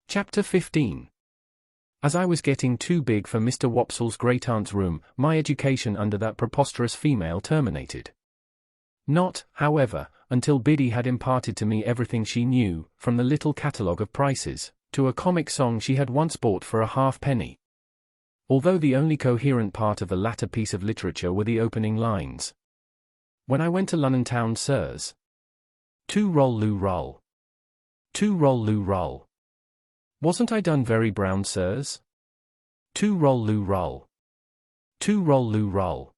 Chapter 15. As I was getting too big for Mr. Wopsle's great-aunt's room, my education under that preposterous female terminated. Not, however, until Biddy had imparted to me everything she knew, from the little catalogue of prices, to a comic song she had once bought for a halfpenny. Although the only coherent part of the latter piece of literature were the opening lines. When I went to Lunnon town, sirs. Too roll loo roll. Too roll loo roll. Wasn't I done very brown, sirs? Too roll loo roll. Too roll loo roll.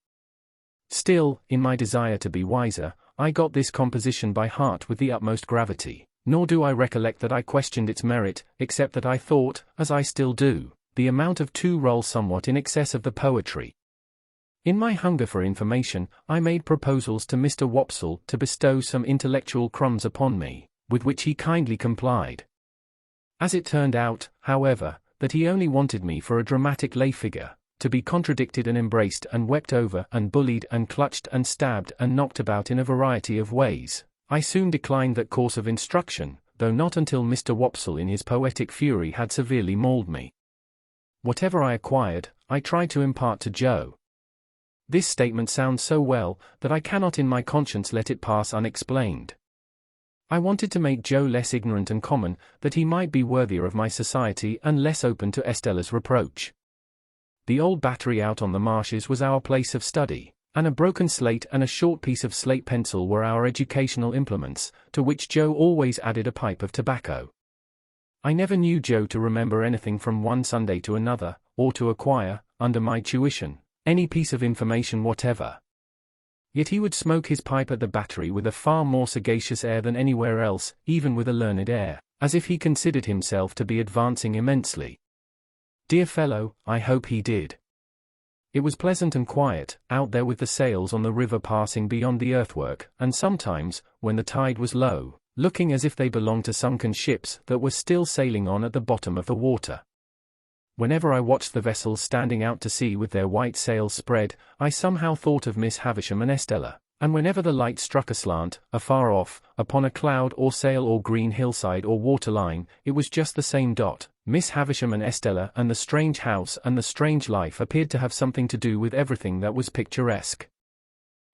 Still, in my desire to be wiser, I got this composition by heart with the utmost gravity, nor do I recollect that I questioned its merit, except that I thought, as I still do, the amount of too roll somewhat in excess of the poetry. In my hunger for information, I made proposals to Mr. Wopsle to bestow some intellectual crumbs upon me, with which he kindly complied. As it turned out, however, that he only wanted me for a dramatic lay figure, to be contradicted and embraced and wept over and bullied and clutched and stabbed and knocked about in a variety of ways, I soon declined that course of instruction, though not until Mr. Wopsle in his poetic fury had severely mauled me. Whatever I acquired, I tried to impart to Joe. This statement sounds so well, that I cannot in my conscience let it pass unexplained. I wanted to make Joe less ignorant and common, that he might be worthier of my society and less open to Estella's reproach. The old battery out on the marshes was our place of study, and a broken slate and a short piece of slate pencil were our educational implements, to which Joe always added a pipe of tobacco. I never knew Joe to remember anything from one Sunday to another, or to acquire, under my tuition, any piece of information whatever. Yet he would smoke his pipe at the battery with a far more sagacious air than anywhere else, even with a learned air, as if he considered himself to be advancing immensely. Dear fellow, I hope he did. It was pleasant and quiet, out there with the sails on the river passing beyond the earthwork, and sometimes, when the tide was low, looking as if they belonged to sunken ships that were still sailing on at the bottom of the water. Whenever I watched the vessels standing out to sea with their white sails spread, I somehow thought of Miss Havisham and Estella, and whenever the light struck aslant, afar off, upon a cloud or sail or green hillside or waterline, it was just the same dot. Miss Havisham and Estella and the strange house and the strange life appeared to have something to do with everything that was picturesque.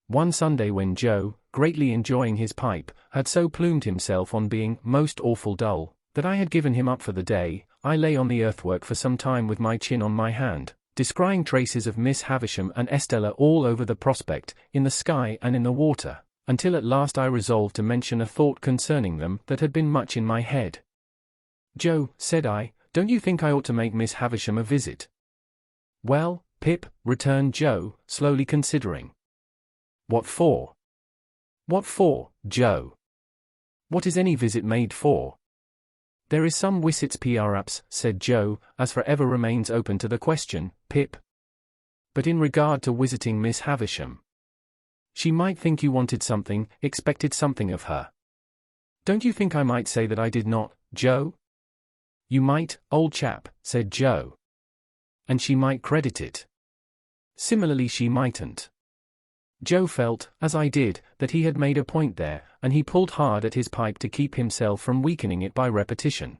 One Sunday when Joe, greatly enjoying his pipe, had so plumed himself on being most awful dull, that I had given him up for the day, I lay on the earthwork for some time with my chin on my hand, descrying traces of Miss Havisham and Estella all over the prospect, in the sky and in the water, until at last I resolved to mention a thought concerning them that had been much in my head. Joe, said I, don't you think I ought to make Miss Havisham a visit? Well, Pip, returned Joe, slowly considering. What for? What for, Joe? What is any visit made for? There is some wissits perhaps, said Joe, as forever remains open to the question, Pip. But in regard to visiting Miss Havisham, she might think you wanted something, expected something of her. Don't you think I might say that I did not, Joe? You might, old chap, said Joe. And she might credit it. Similarly she mightn't. Joe felt, as I did, that he had made a point there, and he pulled hard at his pipe to keep himself from weakening it by repetition.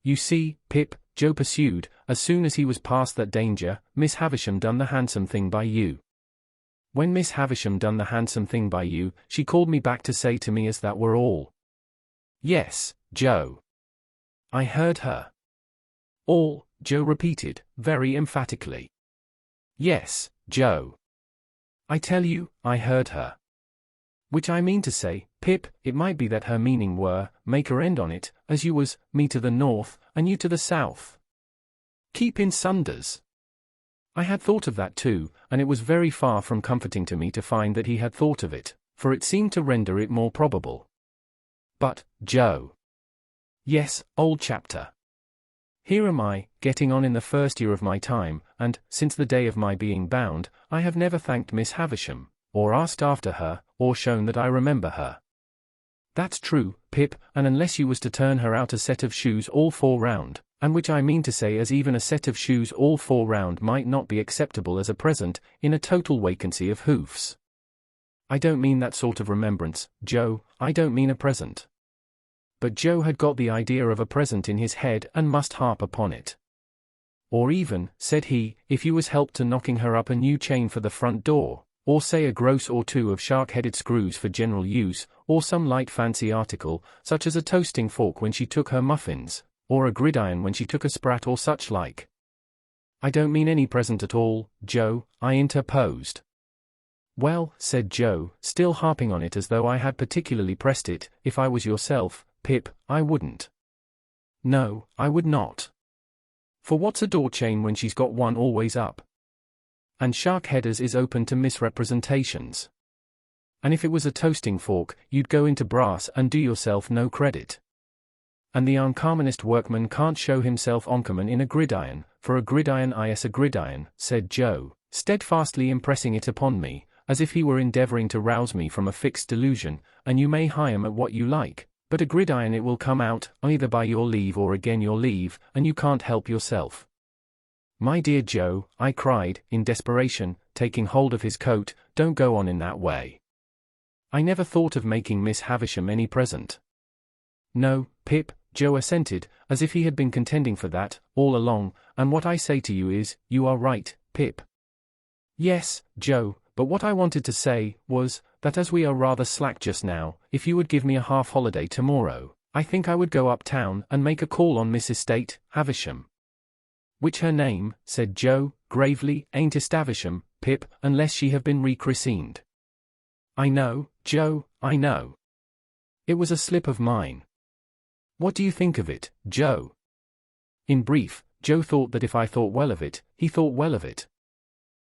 You see, Pip, Joe pursued, as soon as he was past that danger, Miss Havisham done the handsome thing by you. When Miss Havisham done the handsome thing by you, she called me back to say to me as that were all. Yes, Joe. I heard her. All, Joe repeated, very emphatically. Yes, Joe. I tell you, I heard her. Which I mean to say, Pip, it might be that her meaning were, make her end on it, as you was, me to the north, and you to the south. Keep in sunders. I had thought of that too, and it was very far from comforting to me to find that he had thought of it, for it seemed to render it more probable. But, Joe. Yes, old chapter. Here am I, getting on in the first year of my time, and, since the day of my being bound, I have never thanked Miss Havisham, or asked after her, or shown that I remember her. That's true, Pip, and unless you was to turn her out a set of shoes all four round, and which I mean to say as even a set of shoes all four round might not be acceptable as a present, in a total vacancy of hoofs. I don't mean that sort of remembrance, Joe, I don't mean a present. But Joe had got the idea of a present in his head and must harp upon it. Or even, said he, if you was helped to knocking her up a new chain for the front door, or say a gross or two of shark-headed screws for general use, or some light fancy article, such as a toasting fork when she took her muffins, or a gridiron when she took a sprat or such like. I don't mean any present at all, Joe, I interposed. Well, said Joe, still harping on it as though I had particularly pressed it, if I was yourself, Pip, I wouldn't. No, I would not. For what's a door chain when she's got one always up? And shark-headers is open to misrepresentations. And if it was a toasting fork, you'd go into brass and do yourself no credit. And the uncommonest workman can't show himself uncommon in a gridiron, for a gridiron is a gridiron, said Joe, steadfastly impressing it upon me, as if he were endeavouring to rouse me from a fixed delusion, and you may hie 'em at what you like, but a gridiron it will come out, either by your leave or again your leave, and you can't help yourself. My dear Joe, I cried, in desperation, taking hold of his coat, don't go on in that way. I never thought of making Miss Havisham any present. No, Pip, Joe assented, as if he had been contending for that, all along, and what I say to you is, you are right, Pip. Yes, Joe, but what I wanted to say, was, that as we are rather slack just now, if you would give me a half-holiday tomorrow, I think I would go uptown and make a call on Miss Estate, Havisham. Which her name, said Joe, gravely, ain't Estavisham, Pip, unless she have been rechristened. I know, Joe, I know. It was a slip of mine. What do you think of it, Joe? In brief, Joe thought that if I thought well of it, he thought well of it.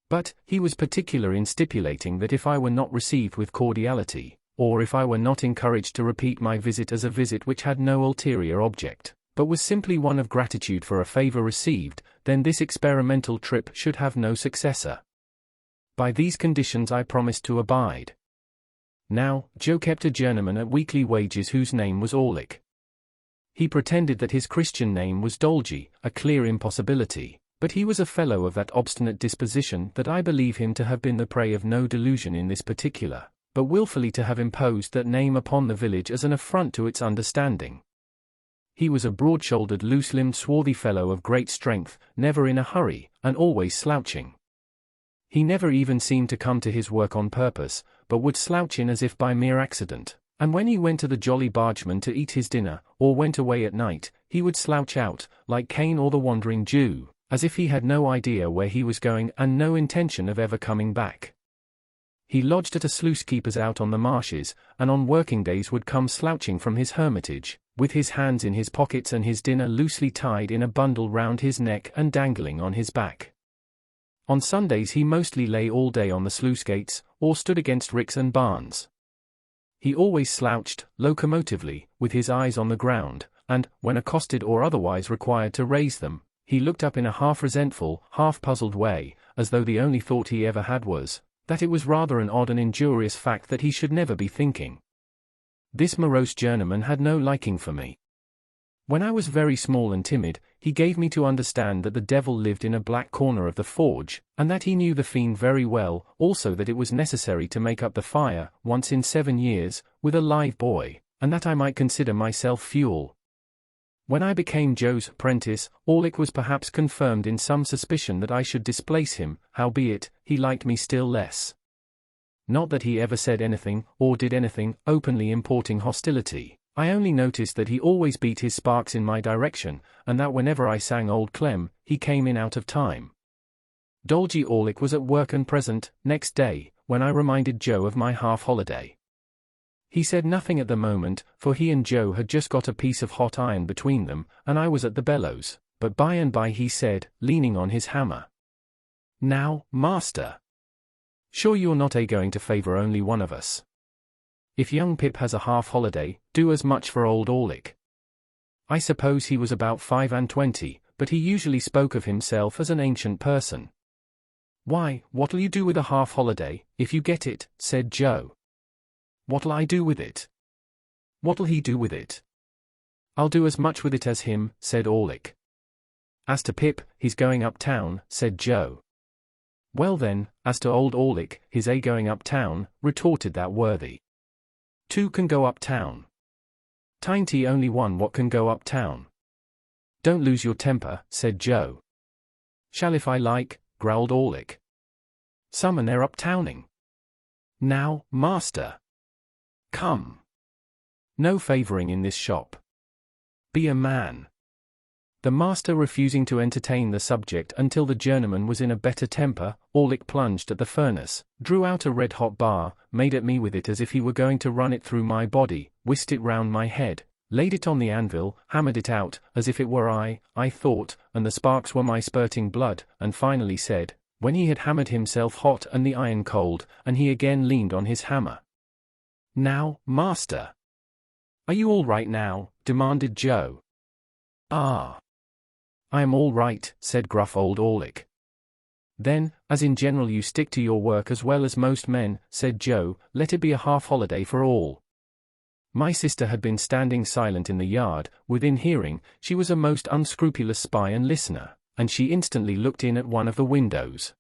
But, he was particular in stipulating that if I were not received with cordiality, or if I were not encouraged to repeat my visit as a visit which had no ulterior object, but was simply one of gratitude for a favor received, then this experimental trip should have no successor. By these conditions I promised to abide. Now, Joe kept a journeyman at weekly wages whose name was Orlick. He pretended that his Christian name was Dolgy, a clear impossibility, but he was a fellow of that obstinate disposition that I believe him to have been the prey of no delusion in this particular, but wilfully to have imposed that name upon the village as an affront to its understanding. He was a broad-shouldered, loose-limbed, swarthy fellow of great strength, never in a hurry, and always slouching. He never even seemed to come to his work on purpose, but would slouch in as if by mere accident, and when he went to the Jolly Bargeman to eat his dinner, or went away at night, he would slouch out, like Cain or the Wandering Jew, as if he had no idea where he was going and no intention of ever coming back. He lodged at a sluice-keeper's out on the marshes, and on working days would come slouching from his hermitage, with his hands in his pockets and his dinner loosely tied in a bundle round his neck and dangling on his back. On Sundays he mostly lay all day on the sluice gates, or stood against ricks and barns. He always slouched, locomotively, with his eyes on the ground, and, when accosted or otherwise required to raise them, he looked up in a half-resentful, half-puzzled way, as though the only thought he ever had was, that it was rather an odd and injurious fact that he should never be thinking. This morose journeyman had no liking for me. When I was very small and timid, he gave me to understand that the devil lived in a black corner of the forge, and that he knew the fiend very well, also that it was necessary to make up the fire, once in 7 years, with a live boy, and that I might consider myself fuel. When I became Joe's apprentice, Orlick was perhaps confirmed in some suspicion that I should displace him, howbeit, he liked me still less. Not that he ever said anything, or did anything, openly importing hostility. I only noticed that he always beat his sparks in my direction, and that whenever I sang Old Clem, he came in out of time. Dolgy Orlick was at work and present, next day, when I reminded Joe of my half-holiday. He said nothing at the moment, for he and Joe had just got a piece of hot iron between them, and I was at the bellows, but by and by he said, leaning on his hammer, "Now, master, sure you're not going to favour only one of us? If young Pip has a half-holiday, do as much for old Orlick." I suppose he was about 25, but he usually spoke of himself as an ancient person. "Why, what'll you do with a half-holiday, if you get it?" said Joe. "What'll I do with it?" "What'll he do with it?" "I'll do as much with it as him," said Orlick. "As to Pip, he's going uptown," said Joe. "Well then, as to old Orlick, his going uptown," retorted that worthy. "Two can go uptown. "'Tain't only one what can go uptown." "Don't lose your temper," said Joe. "Shall if I like," growled Orlick. "Some and they're uptowning. Now, master. Come. No favouring in this shop. Be a man." The master refusing to entertain the subject until the journeyman was in a better temper, Orlick plunged at the furnace, drew out a red-hot bar, made at me with it as if he were going to run it through my body, whisked it round my head, laid it on the anvil, hammered it out, as if it were I thought, and the sparks were my spurting blood, and finally said, when he had hammered himself hot and the iron cold, and he again leaned on his hammer, "Now, master." "Are you all right now?" demanded Joe. "Ah. I am all right," said gruff old Orlick. "Then, as in general you stick to your work as well as most men," said Joe, "let it be a half-holiday for all." My sister had been standing silent in the yard, within hearing. She was a most unscrupulous spy and listener, and she instantly looked in at one of the windows.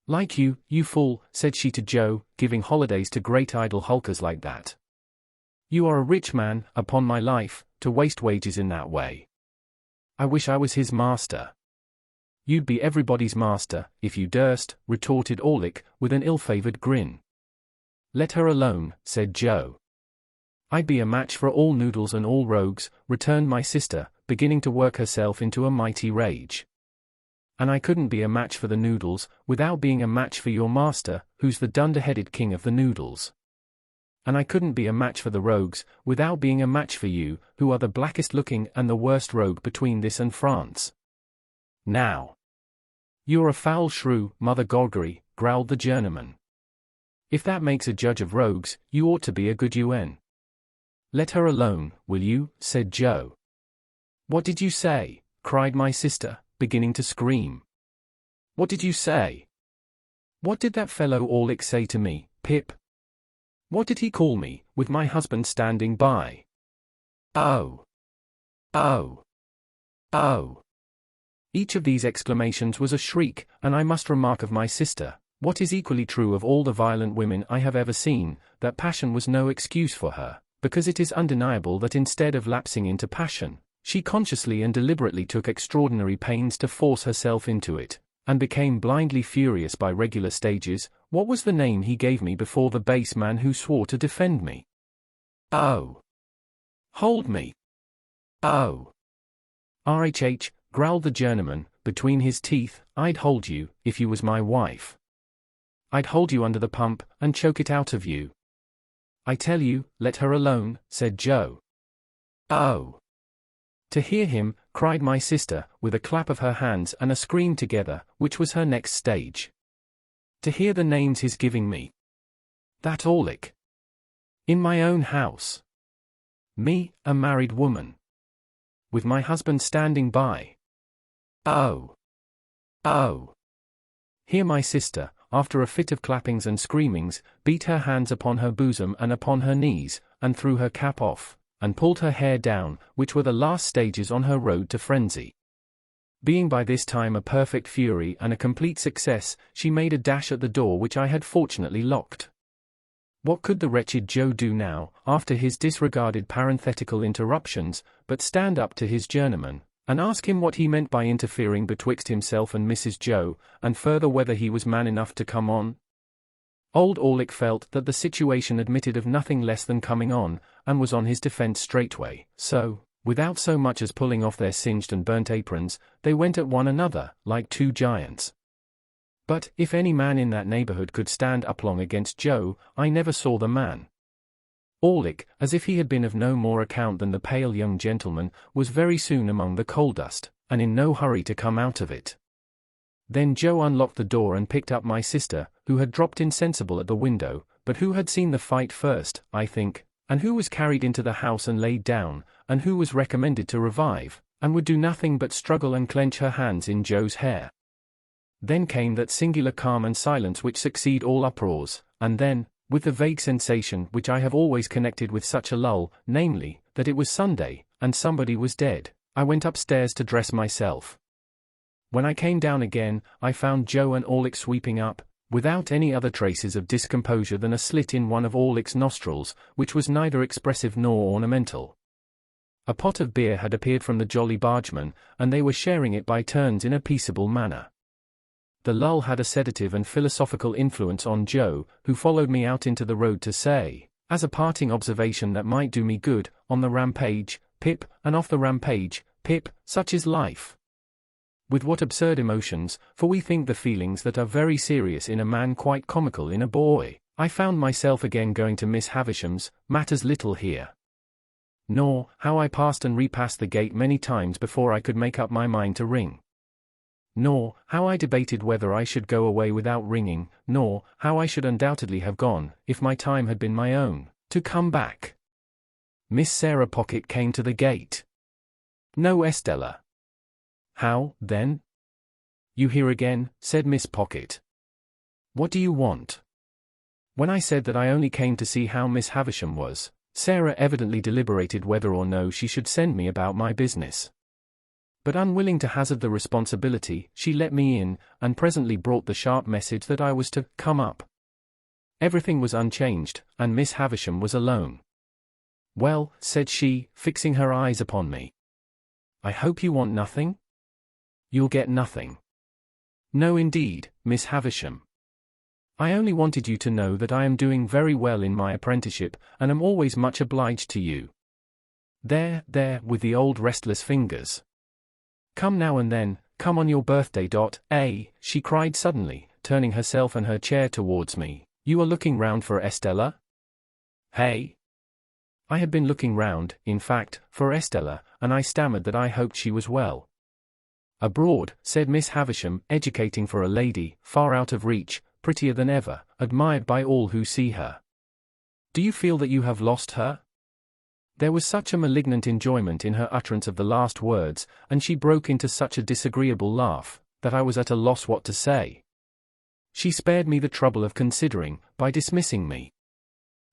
"Like you, you fool," said she to Joe, "giving holidays to great idle hulkers like that. You are a rich man, upon my life, to waste wages in that way. I wish I was his master." "You'd be everybody's master, if you durst," retorted Orlick, with an ill-favoured grin. "Let her alone," said Joe. "I'd be a match for all noodles and all rogues," returned my sister, beginning to work herself into a mighty rage. "And I couldn't be a match for the noodles, without being a match for your master, who's the dunder-headed king of the noodles. And I couldn't be a match for the rogues, without being a match for you, who are the blackest-looking and the worst rogue between this and France. Now. You're a foul shrew, Mother Gorgory," growled the journeyman. "If that makes a judge of rogues, you ought to be a good UN." "Let her alone, will you?" said Joe. "What did you say?" cried my sister, beginning to scream. "What did you say? What did that fellow Orlick say to me, Pip? What did he call me, with my husband standing by? Oh! Oh! Oh!" Each of these exclamations was a shriek, and I must remark of my sister, what is equally true of all the violent women I have ever seen, that passion was no excuse for her, because it is undeniable that instead of lapsing into passion, she consciously and deliberately took extraordinary pains to force herself into it, and became blindly furious by regular stages. What was the name he gave me before the base man who swore to defend me? "Oh! Hold me! Oh! RHH, growled the journeyman, between his teeth, "I'd hold you, if you was my wife. I'd hold you under the pump, and choke it out of you." "I tell you, let her alone," said Joe. "Oh!" To hear him, cried my sister, with a clap of her hands and a scream together, which was her next stage. "To hear the names he's giving me. That Orlick. In my own house. Me, a married woman. With my husband standing by. Oh! Oh!" Here my sister, after a fit of clappings and screamings, beat her hands upon her bosom and upon her knees, and threw her cap off, and pulled her hair down, which were the last stages on her road to frenzy. Being by this time a perfect fury and a complete success, she made a dash at the door which I had fortunately locked. What could the wretched Joe do now, after his disregarded parenthetical interruptions, but stand up to his journeyman, and ask him what he meant by interfering betwixt himself and Mrs. Joe, and further whether he was man enough to come on? Old Orlick felt that the situation admitted of nothing less than coming on, and was on his defence straightway, so, without so much as pulling off their singed and burnt aprons, they went at one another, like two giants. But, if any man in that neighbourhood could stand up long against Joe, I never saw the man. Orlick, as if he had been of no more account than the pale young gentleman, was very soon among the coal dust, and in no hurry to come out of it. Then Joe unlocked the door and picked up my sister, who had dropped insensible at the window, but who had seen the fight first, I think, and who was carried into the house and laid down, and who was recommended to revive, and would do nothing but struggle and clench her hands in Joe's hair. Then came that singular calm and silence which succeed all uproars, and then, with the vague sensation which I have always connected with such a lull, namely, that it was Sunday, and somebody was dead, I went upstairs to dress myself. When I came down again, I found Joe and Orlick sweeping up, without any other traces of discomposure than a slit in one of Orlick's nostrils, which was neither expressive nor ornamental. A pot of beer had appeared from the Jolly Bargemen, and they were sharing it by turns in a peaceable manner. The lull had a sedative and philosophical influence on Joe, who followed me out into the road to say, as a parting observation that might do me good, on the rampage, Pip, and off the rampage, Pip, such is life. With what absurd emotions, for we think the feelings that are very serious in a man quite comical in a boy, I found myself again going to Miss Havisham's. Matters little here. Nor, how I passed and repassed the gate many times before I could make up my mind to ring. Nor, how I debated whether I should go away without ringing, nor, how I should undoubtedly have gone, if my time had been my own, to come back. Miss Sarah Pocket came to the gate. No Estella. How, then? You here again, said Miss Pocket. What do you want? When I said that I only came to see how Miss Havisham was, Sarah evidently deliberated whether or no she should send me about my business. But unwilling to hazard the responsibility, she let me in, and presently brought the sharp message that I was to come up. Everything was unchanged, and Miss Havisham was alone. Well, said she, fixing her eyes upon me. I hope you want nothing? You'll get nothing. No indeed, Miss Havisham. I only wanted you to know that I am doing very well in my apprenticeship, and am always much obliged to you. There, with the old restless fingers. Come now and then, come on your birthday. She cried suddenly, turning herself and her chair towards me. You are looking round for Estella? Hey? I had been looking round, in fact, for Estella, and I stammered that I hoped she was well. Abroad, said Miss Havisham, educating for a lady, far out of reach, prettier than ever, admired by all who see her. Do you feel that you have lost her? There was such a malignant enjoyment in her utterance of the last words, and she broke into such a disagreeable laugh, that I was at a loss what to say. She spared me the trouble of considering, by dismissing me.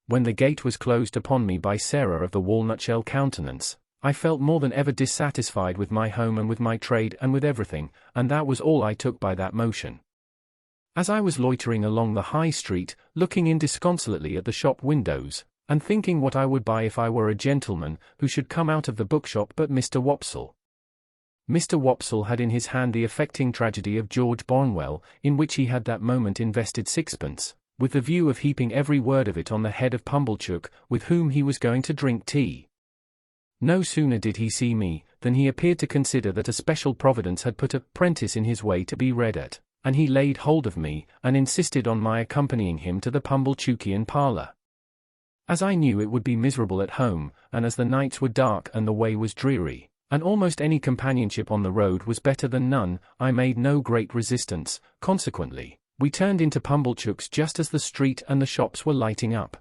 When the gate was closed upon me by Sarah of the walnut-shell countenance, I felt more than ever dissatisfied with my home and with my trade and with everything, and that was all I took by that motion. As I was loitering along the High Street, looking in disconsolately at the shop windows, and thinking what I would buy if I were a gentleman, who should come out of the bookshop but Mr. Wopsle. Mr. Wopsle had in his hand the affecting tragedy of George Bonwell, in which he had that moment invested sixpence, with the view of heaping every word of it on the head of Pumblechook, with whom he was going to drink tea. No sooner did he see me, than he appeared to consider that a special providence had put a prentice in his way to be read at, and he laid hold of me, and insisted on my accompanying him to the Pumblechookian parlour. As I knew it would be miserable at home, and as the nights were dark and the way was dreary, and almost any companionship on the road was better than none, I made no great resistance. Consequently, we turned into Pumblechook's just as the street and the shops were lighting up.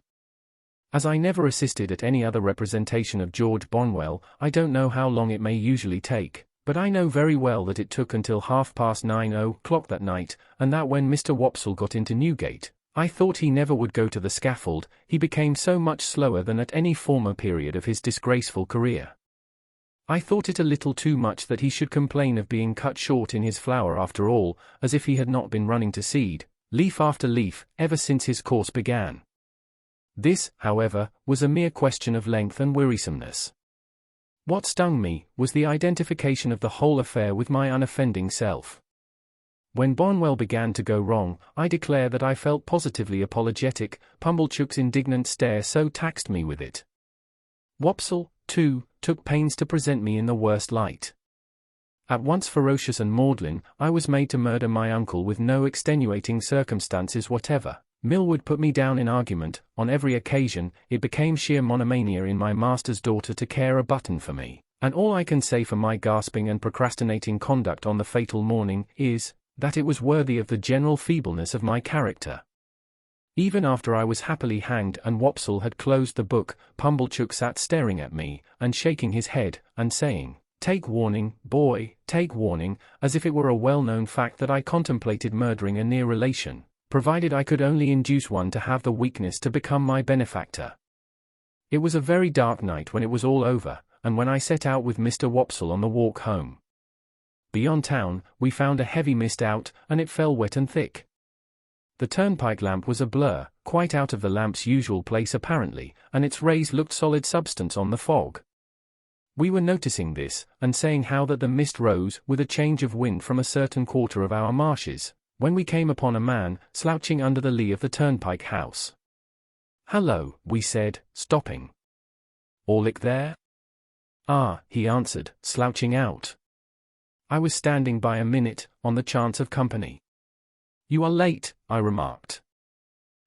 As I never assisted at any other representation of George Bonwell, I don't know how long it may usually take, but I know very well that it took until 9:30 that night, and that when Mr. Wopsle got into Newgate, I thought he never would go to the scaffold. He became so much slower than at any former period of his disgraceful career. I thought it a little too much that he should complain of being cut short in his flower after all, as if he had not been running to seed, leaf after leaf, ever since his course began. This, however, was a mere question of length and wearisomeness. What stung me was the identification of the whole affair with my unoffending self. When Bonwell began to go wrong, I declare that I felt positively apologetic. Pumblechook's indignant stare so taxed me with it. Wopsle, too, took pains to present me in the worst light. At once ferocious and maudlin, I was made to murder my uncle with no extenuating circumstances whatever. Millward put me down in argument. On every occasion, it became sheer monomania in my master's daughter to care a button for me, and all I can say for my gasping and procrastinating conduct on the fatal morning is, that it was worthy of the general feebleness of my character. Even after I was happily hanged and Wopsle had closed the book, Pumblechook sat staring at me, and shaking his head, and saying, "Take warning, boy, take warning," as if it were a well-known fact that I contemplated murdering a near relation, provided I could only induce one to have the weakness to become my benefactor. It was a very dark night when it was all over, and when I set out with Mr. Wopsle on the walk home. Beyond town, we found a heavy mist out, and it fell wet and thick. The turnpike lamp was a blur, quite out of the lamp's usual place apparently, and its rays looked solid substance on the fog. We were noticing this, and saying how that the mist rose with a change of wind from a certain quarter of our marshes, when we came upon a man, slouching under the lee of the turnpike house. "Hello," we said, stopping. "Orlick there?" "Ah," he answered, slouching out. I was standing by a minute, on the chance of company. "You are late," I remarked.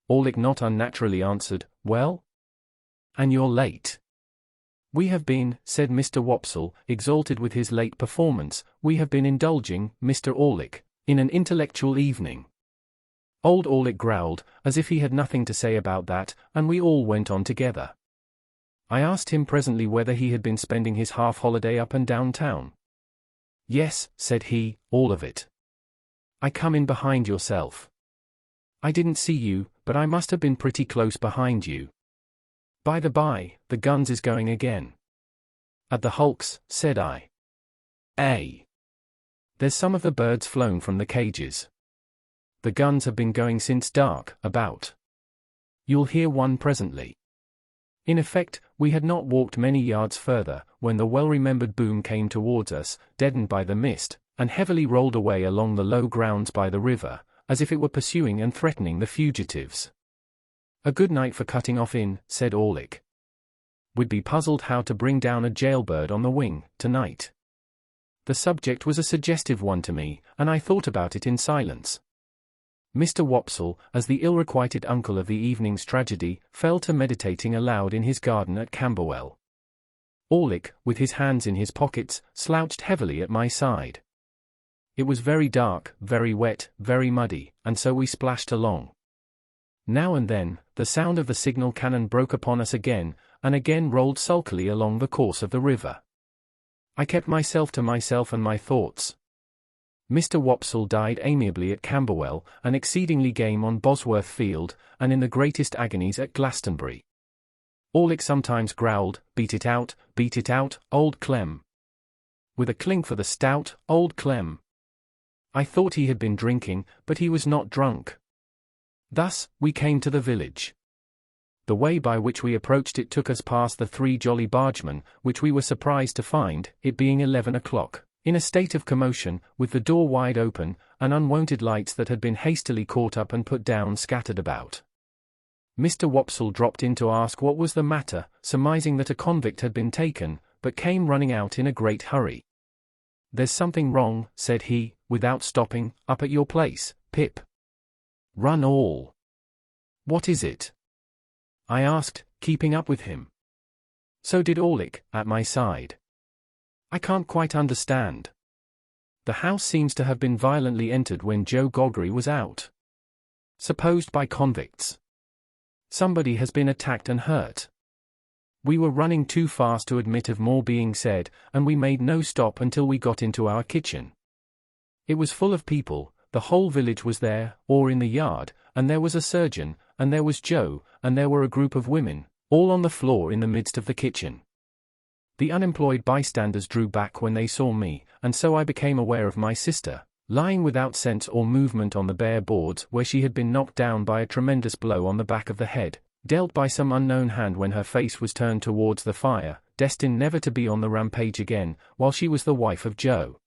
Orlick not unnaturally answered, "Well? And you're late." "We have been," said Mr. Wopsle, exalted with his late performance, "we have been indulging, Mr. Orlick, in an intellectual evening." Old Orlick growled, as if he had nothing to say about that, and we all went on together. I asked him presently whether he had been spending his half-holiday up and down town. "Yes," said he, "all of it. I come in behind yourself. I didn't see you, but I must have been pretty close behind you. By the by, the guns is going again." "At the hulks," said I. There's some of the birds flown from the cages. The guns have been going since dark, about. You'll hear one presently." In effect, we had not walked many yards further, when the well-remembered boom came towards us, deadened by the mist, and heavily rolled away along the low grounds by the river, as if it were pursuing and threatening the fugitives. "A good night for cutting off in," said Orlick. "We'd be puzzled how to bring down a jailbird on the wing, tonight." The subject was a suggestive one to me, and I thought about it in silence. Mr. Wopsle, as the ill-requited uncle of the evening's tragedy, fell to meditating aloud in his garden at Camberwell. Orlick, with his hands in his pockets, slouched heavily at my side. It was very dark, very wet, very muddy, and so we splashed along. Now and then, the sound of the signal cannon broke upon us again, and again rolled sulkily along the course of the river. I kept myself to myself and my thoughts. Mr. Wopsle died amiably at Camberwell, and exceedingly game on Bosworth Field, and in the greatest agonies at Glastonbury. Orlick sometimes growled, beat it out, old Clem." With a clink for the stout, old Clem. I thought he had been drinking, but he was not drunk. Thus, we came to the village. The way by which we approached it took us past the Three Jolly Bargemen, which we were surprised to find, it being 11 o'clock, in a state of commotion, with the door wide open, and unwonted lights that had been hastily caught up and put down scattered about. Mr. Wopsle dropped in to ask what was the matter, surmising that a convict had been taken, but came running out in a great hurry. "There's something wrong," said he, without stopping, "up at your place, Pip. Run all." "What is it?" I asked, keeping up with him. So did Orlick, at my side. "I can't quite understand. The house seems to have been violently entered when Joe Goggery was out. Supposed by convicts. Somebody has been attacked and hurt. We were running too fast to admit of more being said, and we made no stop until we got into our kitchen. It was full of people, the whole village was there, or in the yard, and there was a surgeon, and there was Joe, and there were a group of women, all on the floor in the midst of the kitchen. The unemployed bystanders drew back when they saw me, and so I became aware of my sister, lying without sense or movement on the bare boards where she had been knocked down by a tremendous blow on the back of the head, dealt by some unknown hand when her face was turned towards the fire, destined never to be on the rampage again, while she was the wife of Joe.